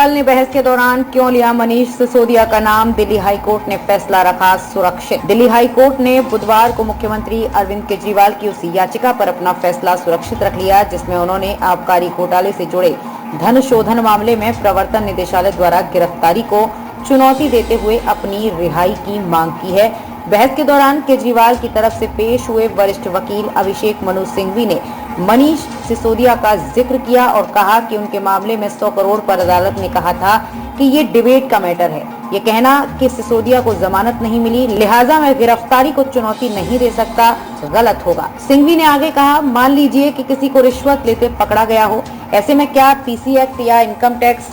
केजरीवाल ने बहस के दौरान क्यों लिया मनीष सिसोदिया का नाम, दिल्ली हाईकोर्ट ने फैसला रखा सुरक्षित। दिल्ली हाईकोर्ट ने बुधवार को मुख्यमंत्री अरविंद केजरीवाल की उस याचिका पर अपना फैसला सुरक्षित रख लिया जिसमें उन्होंने आबकारी घोटाले से जुड़े धन शोधन मामले में प्रवर्तन निदेशालय द्वारा गिरफ्तारी को चुनौती देते हुए अपनी रिहाई की मांग की है। बहस के दौरान केजरीवाल की तरफ से पेश हुए वरिष्ठ वकील अभिषेक मनु सिंघवी ने मनीष सिसोदिया का जिक्र किया और कहा कि उनके मामले में 100 करोड़ पर अदालत ने कहा था कि ये डिबेट का मैटर है। ये कहना कि सिसोदिया को जमानत नहीं मिली लिहाजा मैं गिरफ्तारी को चुनौती नहीं दे सकता गलत होगा। सिंघवी ने आगे कहा, मान लीजिए कि किसी को रिश्वत लेते पकड़ा गया हो, ऐसे में क्या पीसी एक्ट या इनकम टैक्स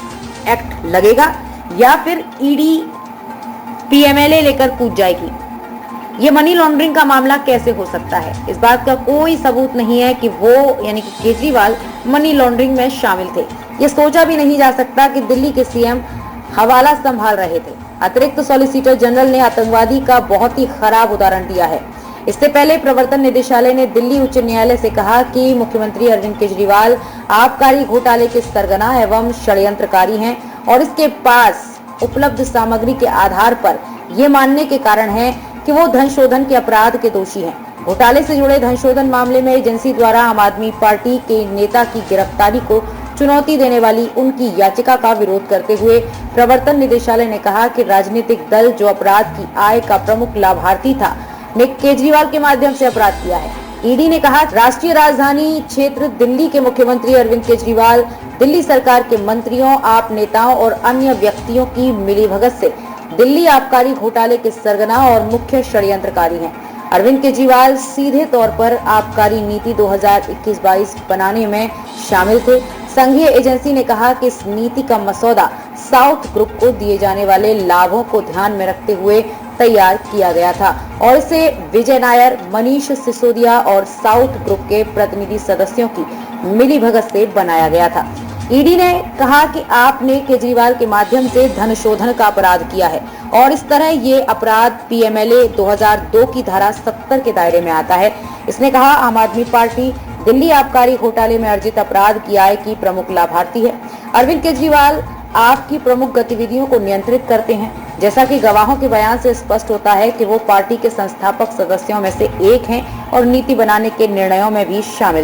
एक्ट लगेगा या फिर ईडी पीएमएलए लेकर कूद जाएगी। ये मनी लॉन्ड्रिंग का मामला कैसे हो सकता है? इस बात का कोई सबूत नहीं है कि वो यानी कि केजरीवाल मनी लॉन्ड्रिंग में शामिल थे। ये सोचा भी नहीं जा सकता कि दिल्ली के सीएम हवाला संभाल रहे थे। अतिरिक्त सॉलिसिटर जनरल ने आतंकवादी का बहुत ही खराब उदाहरण दिया है। इससे पहले प्रवर्तन निदेशालय ने दिल्ली उच्च न्यायालय से कहा कि मुख्यमंत्री अरविंद केजरीवाल आबकारी घोटाले के सरगना एवं षड्यंत्रकारी हैं और इसके पास उपलब्ध सामग्री के आधार पर ये मानने के कारण है कि वो धन शोधन के अपराध के दोषी हैं। घोटाले से जुड़े धन शोधन मामले में एजेंसी द्वारा आम आदमी पार्टी के नेता की गिरफ्तारी को चुनौती देने वाली उनकी याचिका का विरोध करते हुए प्रवर्तन निदेशालय ने कहा कि राजनीतिक दल जो अपराध की आय का प्रमुख लाभार्थी था ने केजरीवाल के माध्यम से अपराध किया है। ईडी ने कहा, राष्ट्रीय राजधानी क्षेत्र दिल्ली के मुख्यमंत्री अरविंद केजरीवाल दिल्ली सरकार के मंत्रियों, आप नेताओं और अन्य व्यक्तियों की मिलीभगत से दिल्ली आबकारी घोटाले के सरगना और मुख्य षड्यंत्रकारी हैं। अरविंद केजरीवाल सीधे तौर पर आबकारी नीति 2021-22 बनाने में शामिल थे। संघीय एजेंसी ने कहा कि इस नीति का मसौदा साउथ ग्रुप को दिए जाने वाले लाभों को ध्यान में रखते हुए तैयार किया गया था और इसे विजय नायर, मनीष सिसोदिया और साउथ ग्रुप के प्रतिनिधि सदस्यों की मिलीभगत से बनाया गया था। ईडी ने कहा कि आपने केजरीवाल के माध्यम से धन शोधन का अपराध किया है और इस तरह ये अपराध पीएमएलए 2002 की धारा 70 के दायरे में आता है। इसने कहा, आम आदमी पार्टी दिल्ली आबकारी घोटाले में अर्जित अपराध की आय की प्रमुख लाभार्थी है। अरविंद केजरीवाल आपकी प्रमुख गतिविधियों को नियंत्रित करते हैं। जैसा कि गवाहों के बयान से स्पष्ट होता है कि वो पार्टी के संस्थापक सदस्यों में से एक हैं और नीति बनाने के निर्णयों में भी शामिल